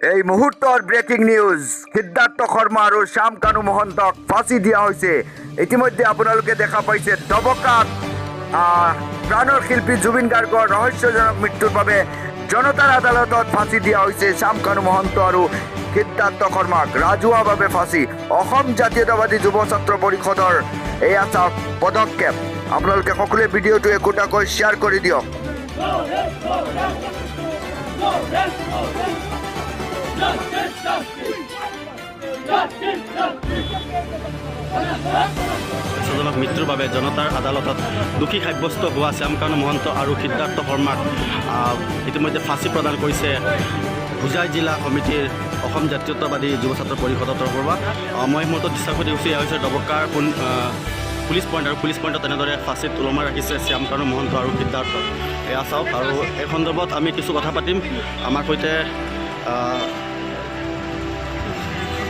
এই মুহূৰ্তৰ breaking news Siddharth Sharma আৰু শ্যাম কানু মহন্তক ফাঁচি দিয়া হৈছে। ইতিমধ্যে আপোনালোকে দেখা পাইছে ডবকাত প্ৰাণৰ শিল্পী জুবিন গাৰ্গৰ ৰহস্যজনক মৃত্যুৰ বাবে জনতাৰ আদালতত ফাঁচি দিয়া হৈছে শ্যাম কানু মহন্ত আৰু সিদ্ধাৰ্থ শৰ্মাক ৰাজহুৱাভাৱে ফাঁচি। অসম জাতীয়তাবাদী যুৱ ছাত্ৰ পৰিষদৰ এয়া চাওক পদক্ষেপ। আপোনালোকে সকলোৱে ভিডিঅ'টো একোটাকৈ শ্বেয়াৰ কৰি দিয়ক। ৰহস্যজনক মৃত্যুৰ বাবে জনতাৰ আদালতত দোষী সাব্যস্ত হোৱা শ্যাম কানু মহন্ত আৰু সিদ্ধাৰ্থ শৰ্মাক ইতিমধ্যে ফাঁচি প্ৰদান কৰিছে হোজাই জিলা সমিতিৰ অসম জাতীয়তাবাদী যুৱ ছাত্ৰ পৰিষদৰ তৰফৰ পৰা। মই মুহূৰ্তত দৃশ্য কৰি দেখুৱাই হৈছে ডবকাৰ পুলিচ পইণ্ট আৰু পুলিচ পইণ্টত তেনেদৰে ফাঁচিত ওলমাই ৰাখিছে শ্যাম কানু মহন্ত আৰু সিদ্ধাৰ্থ। এয়া চাওক আৰু এই সন্দৰ্ভত আমি কিছু কথা পাতিম। আমাৰ সৈতে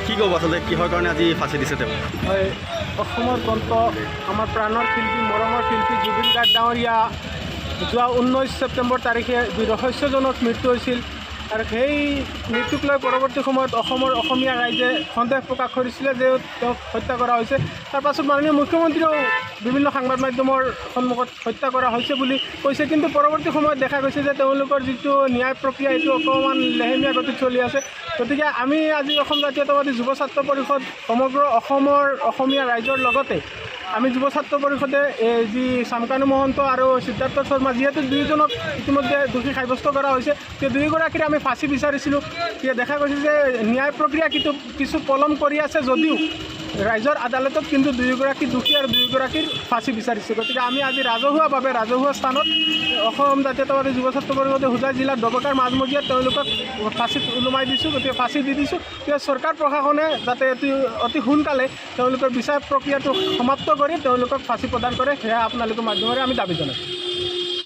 কি ক'ব আচলতে কিহৰ কাৰণে আজি ফাঁচি দিছে তেওঁ? হয়, অসমৰ কণ্ঠ আমাৰ প্ৰাণৰ শিল্পী মৰমৰ শিল্পী জুবিন গাৰ্গ ডাঙৰীয়া যোৱা 19 ছেপ্টেম্বৰ তাৰিখে যি ৰহস্যজনক মৃত্যু হৈছিল আৰু সেই মৃত্যুক লৈ পৰৱৰ্তী সময়ত অসমীয়া ৰাইজে সন্দেহ প্ৰকাশ কৰিছিলে যে তেওঁক হত্যা কৰা হৈছে। তাৰ পাছত মাননীয় মুখ্যমন্ত্ৰীয়েও বিভিন্ন সংবাদ মাধ্যমৰ সন্মুখত হত্যা কৰা হৈছে বুলি কৈছে, কিন্তু পৰৱৰ্তী সময়ত দেখা গৈছে যে তেওঁলোকৰ যিটো ন্যায় প্ৰক্ৰিয়া এইটো অকণমান লেহেমীয়া গতিত চলি আছে। গতিকে আমি আজি অসম জাতীয়তাবাদী যুৱ ছাত্ৰ পৰিষদ সমগ্ৰ অসমৰ অসমীয়া ৰাইজৰ লগতে আমি যুৱ ছাত্ৰ পৰিষদে যি শ্যাম কানু মহন্ত আৰু সিদ্ধাৰ্থ শৰ্মা যিহেতু দুয়োজনক ইতিমধ্যে দোষী সাব্যস্ত কৰা হৈছে, সেই দুয়োগৰাকীৰ আমি ফাঁচি বিচাৰিছিলোঁ। দেখা গৈছে যে ন্যায় প্ৰক্ৰিয়া কিছু পলম কৰি আছে যদিও ৰাইজৰ আদালতত কিন্তু দুয়োগৰাকী দোষী আৰু দুয়োগৰাকীৰ ফাঁচি বিচাৰিছে। গতিকে আমি আজি ৰাজহুৱাভাৱে ৰাজহুৱা স্থানত অসম জাতীয়তাবাদী যুৱ ছাত্ৰ পৰিষদে হোজাই জিলাৰ ডবকাৰ মাজমজিয়াত তেওঁলোকক ফাঁচিত ওলমাই দিছোঁ। গতিকে ফাঁচি দি দিছোঁ। গতিকে চৰকাৰ প্ৰশাসনে যাতে অতি সোনকালে তেওঁলোকৰ বিচাৰ প্ৰক্ৰিয়াটো সমাপ্ত কৰি তেওঁলোকক ফাঁচি প্ৰদান কৰে, সেয়া আপোনালোকৰ মাধ্যমেৰে আমি দাবী জনাইছোঁ।